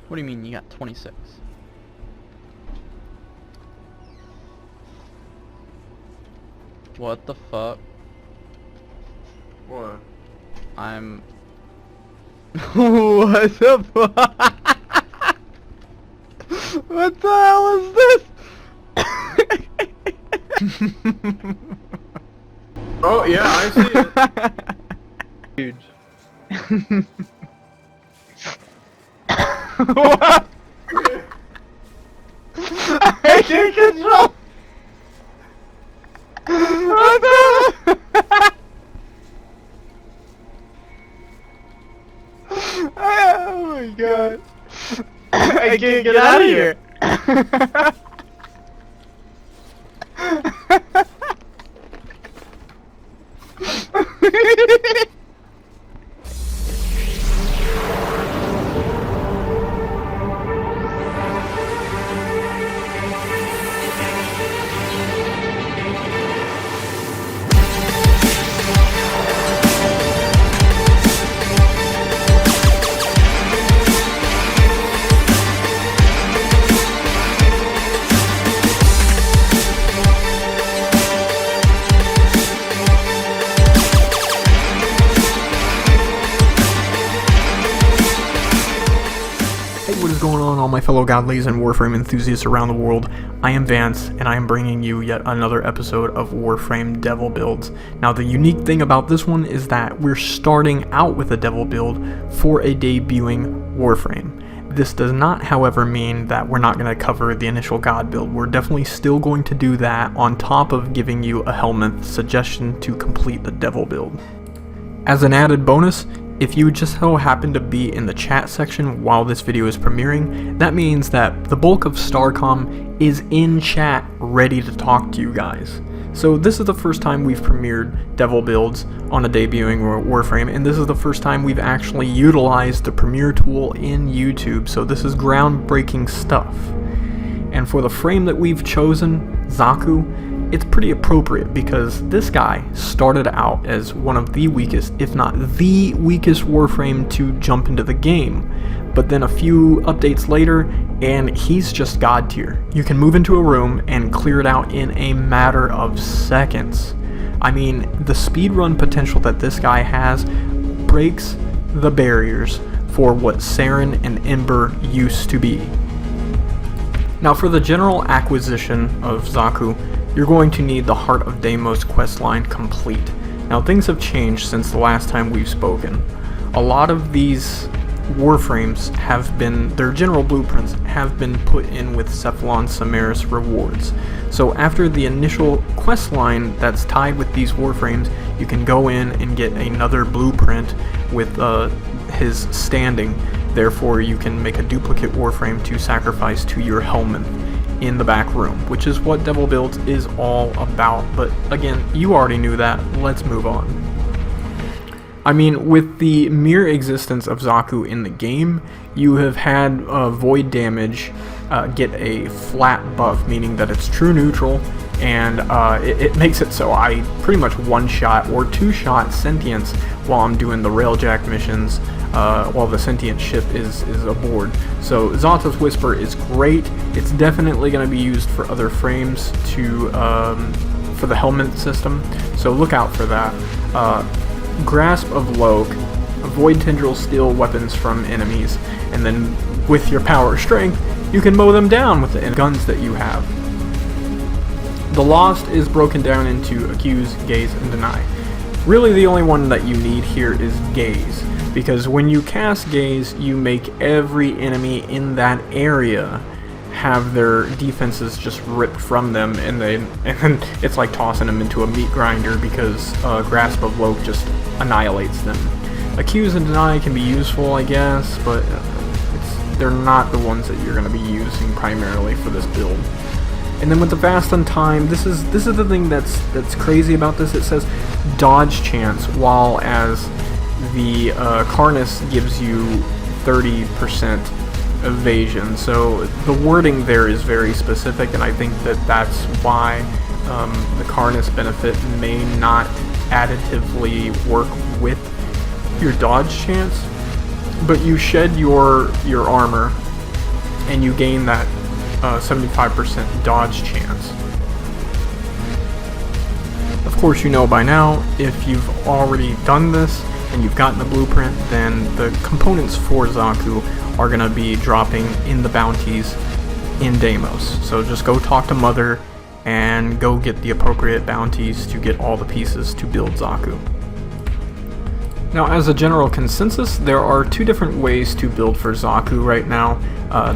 What do you mean you got 26? What the fuck? What? I'm... What the fuck? What the hell is this? Oh yeah, I see it. Huge. What? I can't control. What the? Oh my god. I can't get out of here. What is going on, all my fellow godlies and Warframe enthusiasts around the world? I am Vance, and I am bringing you yet another episode of Warframe Devil Builds. Now, the unique thing about this one is that we're starting out with a Devil build for a debuting Warframe. This does not, however, mean that we're not going to cover the initial God build. We're definitely still going to do that on top of giving you a helmet suggestion to complete the Devil build. As an added bonus, if you just so happen to be in the chat section while this video is premiering, that means that the bulk of Starcom is in chat ready to talk to you guys. So this is the first time we've premiered Devil builds on a debuting Warframe, and this is the first time we've actually utilized the premiere tool in YouTube, so this is groundbreaking stuff. And for the frame that we've chosen, Xaku, it's pretty appropriate because this guy started out as one of the weakest, if not the weakest Warframe to jump into the game. But then a few updates later, and he's just god tier. You can move into a room and clear it out in a matter of seconds. I mean, the speedrun potential that this guy has breaks the barriers for what Saren and Ember used to be. Now, for the general acquisition of Xaku, you're going to need the Heart of Deimos questline complete. Now, things have changed since the last time we've spoken. A lot of these Warframes have been, their general blueprints have been put in with Cephalon Samaris rewards. So after the initial questline that's tied with these Warframes, you can go in and get another blueprint with his standing. Therefore, you can make a duplicate Warframe to sacrifice to your helmet in the back room, which is what Devil Builds is all about. But again, you already knew that. Let's move on. I mean, with the mere existence of Xaku in the game, you have had void damage get a flat buff, meaning that it's true neutral, and it makes it so I pretty much one-shot or two-shot sentience while I'm doing the railjack missions while the sentient ship is aboard. So Zata's Whisper is great. It's definitely going to be used for other frames to for the helmet system, so look out for that. Grasp of Loke, avoid tendril steel weapons from enemies, and then with your power strength, you can mow them down with the guns that you have. The Lost is broken down into Accuse, Gaze, and Deny. Really, the only one that you need here is Gaze, because when you cast Gaze, you make every enemy in that area have their defenses just ripped from them, and then it's like tossing them into a meat grinder because Grasp of Loke just annihilates them. Accuse and Deny can be useful, I guess, but they're not the ones that you're going to be using primarily for this build. And then with the Fast on Time, this is the thing that's crazy about this. It says dodge chance, while as the Karnas gives you 30% evasion. So the wording there is very specific, and I think that's why the Karnas benefit may not additively work with your dodge chance. But you shed your armor and you gain that 75% dodge chance. Of course, you know by now, if you've already done this and you've gotten the blueprint, then the components for Xaku are going to be dropping in the bounties in Deimos. So just go talk to Mother and go get the appropriate bounties to get all the pieces to build Xaku. Now, as a general consensus, there are two different ways to build for Xaku right now.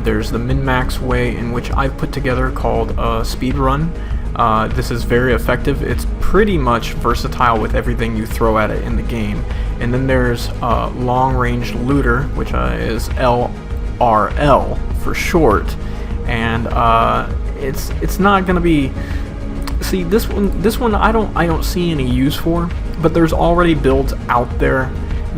There's the min-max way, in which I've put together, called speedrun. This is very effective. It's pretty much versatile with everything you throw at it in the game. And then there's long-range looter, which is LRL for short. And it's not gonna be. See, this one I don't see any use for. But there's already builds out there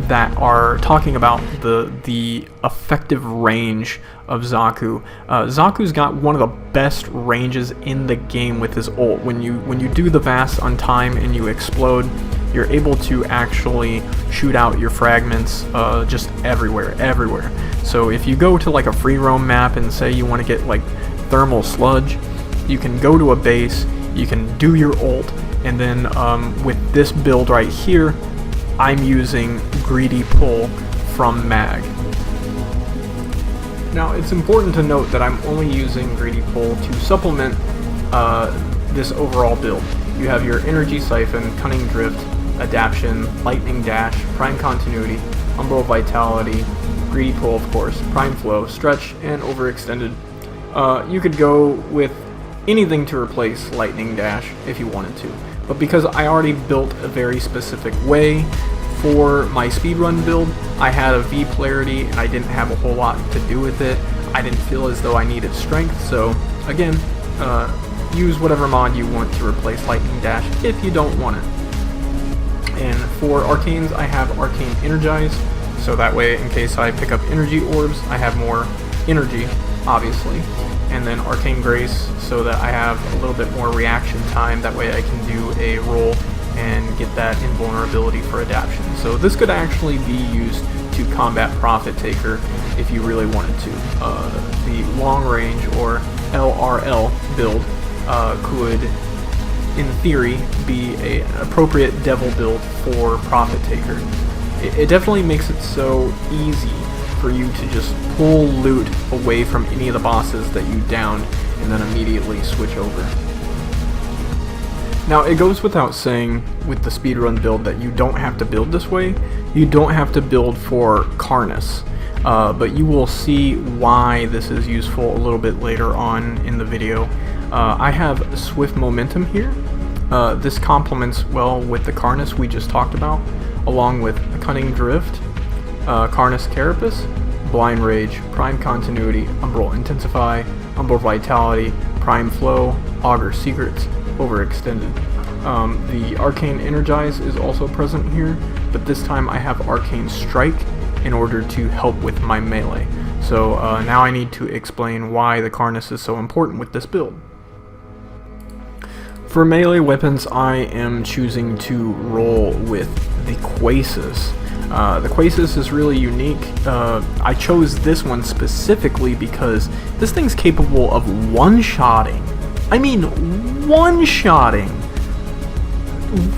that are talking about the effective range of Xaku. Xaku's got one of the best ranges in the game with his ult. When you do the vast untime and you explode, you're able to actually shoot out your fragments just everywhere. So if you go to like a free roam map and say you want to get like thermal sludge, you can go to a base, you can do your ult, and then with this build right here, I'm using Greedy Pull from Mag. Now, it's important to note that I'm only using Greedy Pull to supplement this overall build. You have your Energy Siphon, Cunning Drift, Adaption, Lightning Dash, Prime Continuity, Umbral Vitality, Greedy Pull, of course, Prime Flow, Stretch, and Overextended. You could go with anything to replace Lightning Dash if you wanted to. But because I already built a very specific way for my speedrun build, I had a V polarity and I didn't have a whole lot to do with it. I didn't feel as though I needed strength, so again, use whatever mod you want to replace Lightning Dash if you don't want it. And for Arcanes, I have Arcane Energize, so that way in case I pick up energy orbs, I have more energy, obviously. And then Arcane Grace, so that I have a little bit more reaction time, that way I can do a roll and get that invulnerability for adaption. So this could actually be used to combat Profit Taker if you really wanted to. The long range or LRL build could, in theory, be an appropriate devil build for Profit Taker. It definitely makes it so easy for you to just pull loot away from any of the bosses that you downed and then immediately switch over. Now, it goes without saying with the speedrun build that you don't have to build this way. You don't have to build for Karnus, but you will see why this is useful a little bit later on in the video. I have Swift Momentum here. This complements well with the Karnus we just talked about, along with Cunning Drift, Karnus Carapace, Blind Rage, Prime Continuity, Umbral Intensify, Umbral Vitality, Prime Flow, Augur Secrets, Overextended. The Arcane Energize is also present here, but this time I have Arcane Strike in order to help with my melee. So now I need to explain why the Karnus is so important with this build. For melee weapons, I am choosing to roll with the Quasis. The Quasis is really unique. I chose this one specifically because this thing's capable of one-shotting. I mean, one-shotting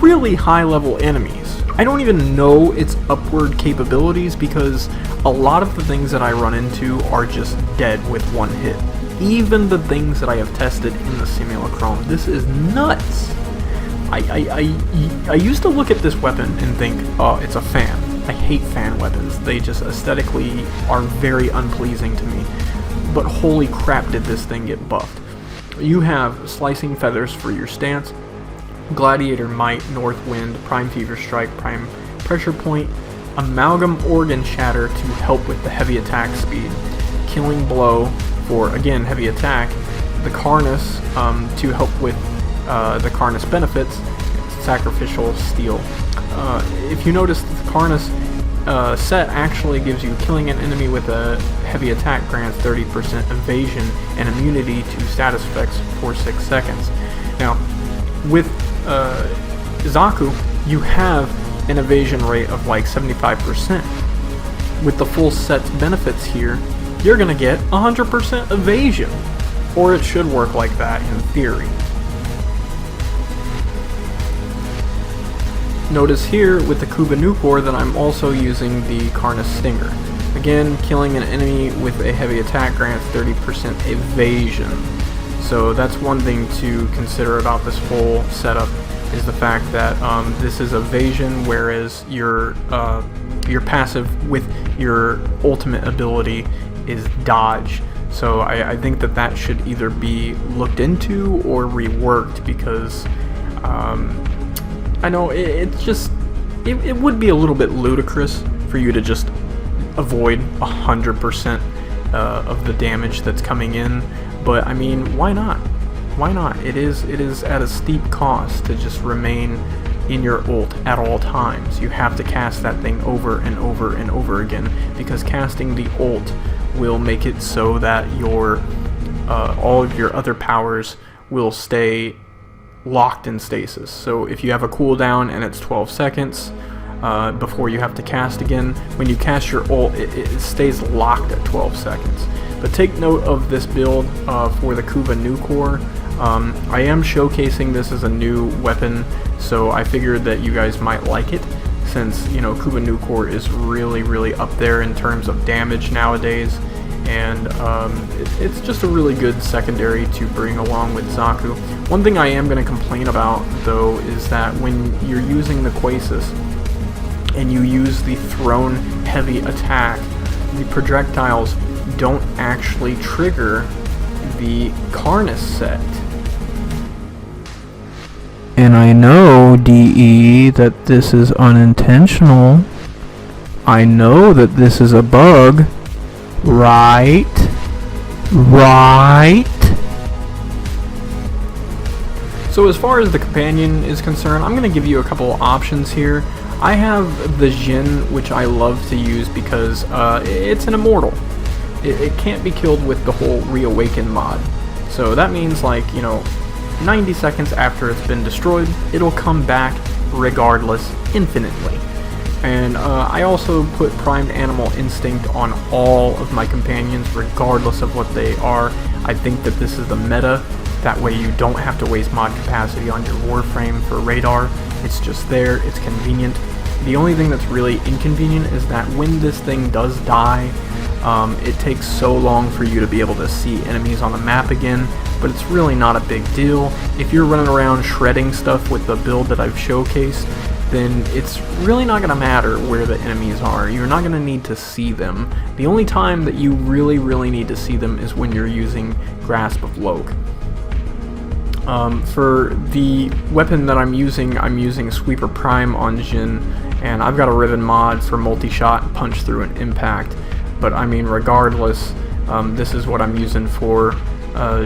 really high-level enemies. I don't even know its upward capabilities because a lot of the things that I run into are just dead with one hit. Even the things that I have tested in the Simulacrum. This is nuts. I used to look at this weapon and think, oh, it's a fan. I hate fan weapons. They just aesthetically are very unpleasing to me. But holy crap, did this thing get buffed. You have Slicing Feathers for your stance, Gladiator Might, North Wind, Prime Fever Strike, Prime Pressure Point, Amalgam Organ Shatter to help with the heavy attack speed, Killing Blow for, again, heavy attack, the Karnus to help with the Karnus benefits, Sacrificial Steel. If you notice, the Karnus set actually gives you killing an enemy with a heavy attack grants 30% evasion and immunity to status effects for 6 seconds. Now, with Xaku, you have an evasion rate of like 75%. With the full set's benefits here, you're gonna get 100% evasion. Or it should work like that in theory. Notice here with the Kuba Nukor that I'm also using the Karna Stinger. Again, killing an enemy with a heavy attack grants 30% evasion. So that's one thing to consider about this whole setup, is the fact that this is evasion, whereas your passive with your ultimate ability is dodge. So I think that should either be looked into or reworked, because I know it would be a little bit ludicrous for you to just avoid 100% of the damage that's coming in, but I mean, why not? Why not? It is at a steep cost to just remain in your ult at all times. You have to cast that thing over and over and over again, because casting the ult will make it so that your all of your other powers will stay locked in stasis. So if you have a cooldown and it's 12 seconds before you have to cast again, when you cast your ult, it stays locked at 12 seconds. But take note of this build for the Kuba Nukor. I am showcasing this as a new weapon, so I figured that you guys might like it, since, you know, Kuba Nukor is really up there in terms of damage nowadays, and it's just a really good secondary to bring along with Xaku. One thing I am going to complain about, though, is that when you're using the Quasis and you use the thrown heavy attack, the projectiles don't actually trigger the Karnas set. And I know, DE, that this is unintentional. I know that this is a bug. Right? So as far as the companion is concerned, I'm going to give you a couple options here. I have the Jin, which I love to use because it's an immortal. It can't be killed with the whole Reawaken mod. So that means, like, you know, 90 seconds after it's been destroyed, it'll come back regardless, infinitely. And I also put Primed Animal Instinct on all of my companions, regardless of what they are. I think that this is the meta. That way you don't have to waste mod capacity on your Warframe for radar. It's just there, it's convenient. The only thing that's really inconvenient is that when this thing does die, it takes so long for you to be able to see enemies on the map again, but it's really not a big deal. If you're running around shredding stuff with the build that I've showcased, then it's really not going to matter where the enemies are. You're not going to need to see them. The only time that you really need to see them is when you're using Grasp of Loke. For the weapon that I'm using Sweeper Prime on Jin, and I've got a Ribbon mod for multi-shot, punch through an impact. But I mean, regardless, this is what I'm using for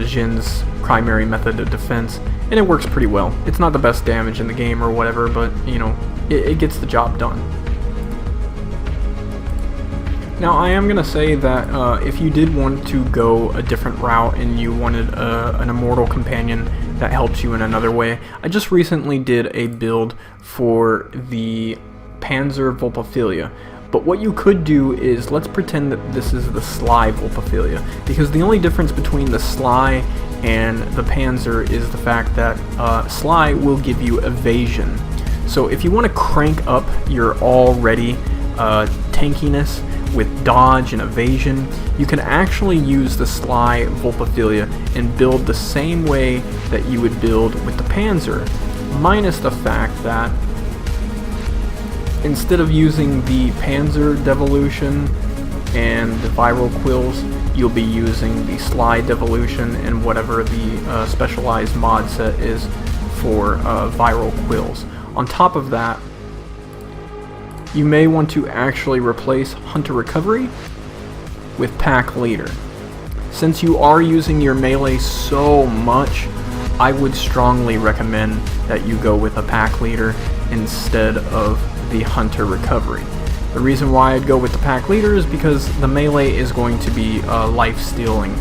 Jin's primary method of defense, and it works pretty well. It's not the best damage in the game or whatever, but, you know, it gets the job done. Now, I am going to say that if you did want to go a different route and you wanted an immortal companion that helps you in another way, I just recently did a build for the Panzer Vulpophilia. But what you could do is, let's pretend that this is the Sly Vulpophilia, because the only difference between the Sly and the Panzer is the fact that Sly will give you evasion. So if you want to crank up your already tankiness with dodge and evasion, you can actually use the Sly Vulpophilia and build the same way that you would build with the Panzer, minus the fact that instead of using the Panzer Devolution and the Viral Quills, you'll be using the Sly Devolution and whatever the specialized mod set is for Viral Quills. On top of that, you may want to actually replace Hunter Recovery with Pack Leader. Since you are using your melee so much, I would strongly recommend that you go with a Pack Leader instead of the Hunter Recovery. The reason why I'd go with the Pack Leader is because the melee is going to be life stealing.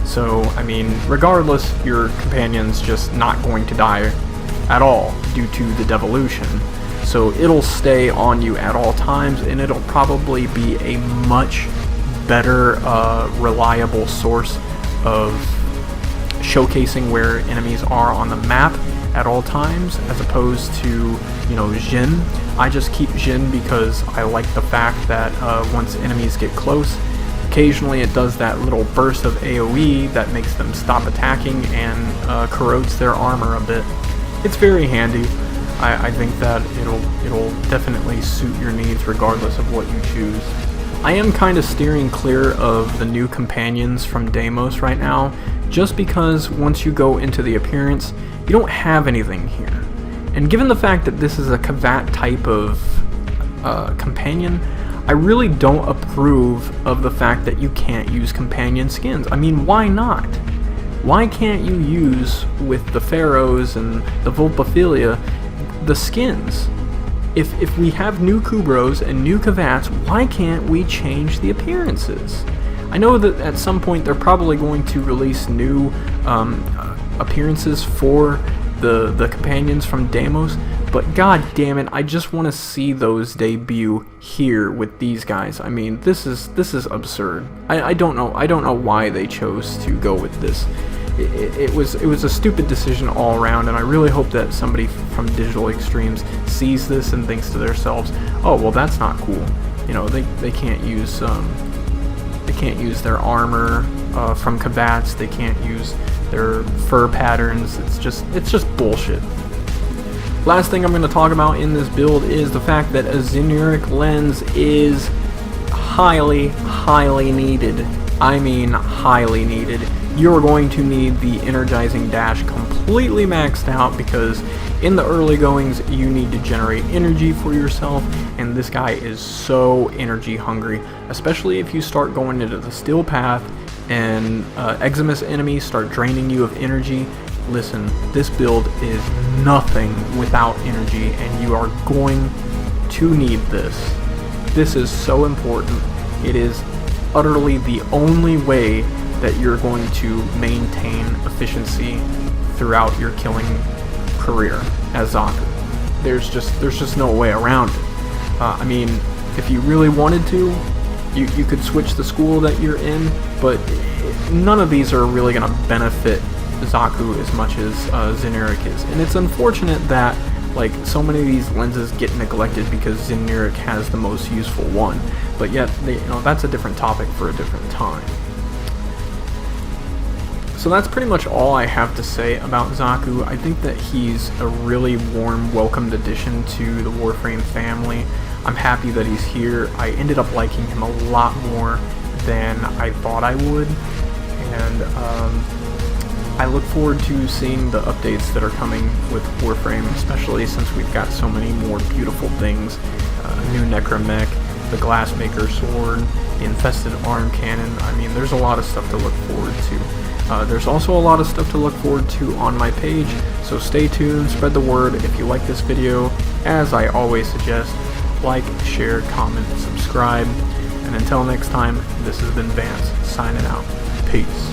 So, I mean, regardless, your companion's just not going to die at all due to the devolution. So it'll stay on you at all times, and it'll probably be a much better, reliable source of showcasing where enemies are on the map at all times, as opposed to, you know, Jin. I just keep Jin because I like the fact that once enemies get close, occasionally it does that little burst of AoE that makes them stop attacking and corrodes their armor a bit. It's very handy. I think that it'll definitely suit your needs regardless of what you choose. I am kind of steering clear of the new companions from Deimos right now, just because once you go into the appearance, you don't have anything here. And given the fact that this is a Kavat type of companion, I really don't approve of the fact that you can't use companion skins. I mean, why not? Why can't you use, with the Pharaohs and the Vulpophilia, the skins? If we have new Kubros and new Kavats, why can't we change the appearances? I know that at some point they're probably going to release new appearances for the companions from Deimos, but god damn it, I just want to see those debut here with these guys. I mean, this is absurd. I don't know why they chose to go with this. It was a stupid decision all around, and I really hope that somebody from Digital Extremes sees this and thinks to themselves, oh well, that's not cool. You know, they can't use their armor from Kavats. They can't use their fur patterns. It's just bullshit. Last thing I'm going to talk about in this build is the fact that a Zinuric lens is highly needed. I mean highly needed. You're going to need the energizing dash completely maxed out, because in the early goings you need to generate energy for yourself, and this guy is so energy hungry, especially if you start going into the steel path and Eximus enemies start draining you of energy. Listen, this build is nothing without energy, and you are going to need this. This is so important. It is utterly the only way that you're going to maintain efficiency throughout your killing career as Xaku. There's just no way around it. I mean, if you really wanted to, you could switch the school that you're in, but none of these are really going to benefit Xaku as much as Zinuric is. And it's unfortunate that like so many of these lenses get neglected because Zinuric has the most useful one, but yet that's a different topic for a different time. So that's pretty much all I have to say about Xaku. I think that he's a really warm, welcomed addition to the Warframe family. I'm happy that he's here. I ended up liking him a lot more than I thought I would, and I look forward to seeing the updates that are coming with Warframe, especially since we've got so many more beautiful things. New Necromech, the Glassmaker sword, the Infested Arm Cannon. I mean, there's a lot of stuff to look forward to. There's also a lot of stuff to look forward to on my page, so stay tuned, spread the word. If you like this video, as I always suggest, like, share, comment, subscribe, and until next time, this has been Vance, signing out. Peace.